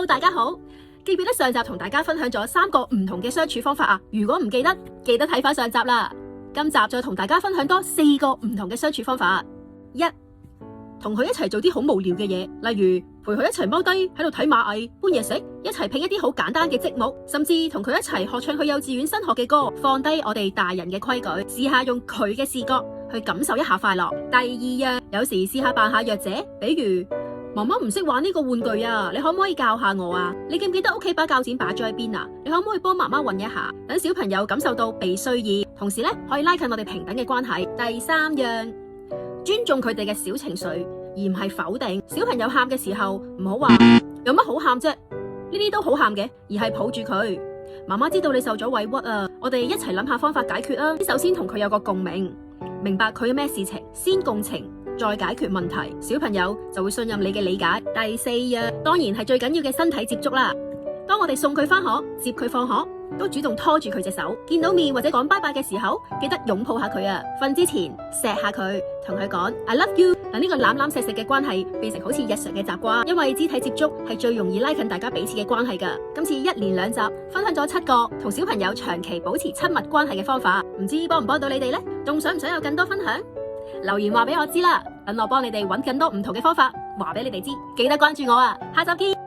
大家好，記唔記得上集同大家分享咗3個唔同嘅相處方法啊？如果唔記得，記得睇翻上集啦。今集再同大家分享多4個唔同嘅相處方法。一，同佢一齊做啲好無聊嘅嘢，例如陪佢一齊踎低喺度睇螞蟻搬嘢食，一齊拼一啲好簡單嘅積木，甚至同佢一齊學唱佢幼稚園新學嘅歌，放低我哋大人嘅規矩，試下用佢嘅視覺去感受一下快樂。第二樣，有時試下扮下弱者，比如媽媽唔識玩呢個玩具啊，你可唔可以教下我啊？你記唔記得屋企把鉸剪擺咗喺邊啊？你可唔可以幫媽媽揾一下？等小朋友感受到被需要，同時可以拉近我哋平等嘅關係。第三樣，尊重佢哋嘅小情緒，而唔係否定。小朋友喊嘅時候，唔好話有乜好喊啫，呢啲都好喊嘅，而係抱住佢。媽媽知道你受咗委屈啊，我哋一齊諗下方法解決啊。首先同佢有個共鳴，明白佢有咩事情，先共情，再解決問題，小朋友就會信任你嘅理解。第四樣，當然係最緊要嘅身體接觸啦。當我哋送佢返學、接佢放學，都主動拖住佢隻手，見到面或者講拜拜嘅時候，記得擁抱下佢啊。瞓之前錫下佢，同佢講 I love you。嗱，呢個攬攬錫錫嘅關係變成好似日常嘅習慣，因為肢體接觸係最容易拉近大家彼此嘅關係噶。今次1連2集分享咗7個同小朋友長期保持親密關係嘅方法，唔知幫唔幫到你哋呢？仲想唔想有更多分享？留言話俾我知啦，等我幫你哋揾更多唔同嘅方法，話俾你哋知。記得關注我啊，下集見。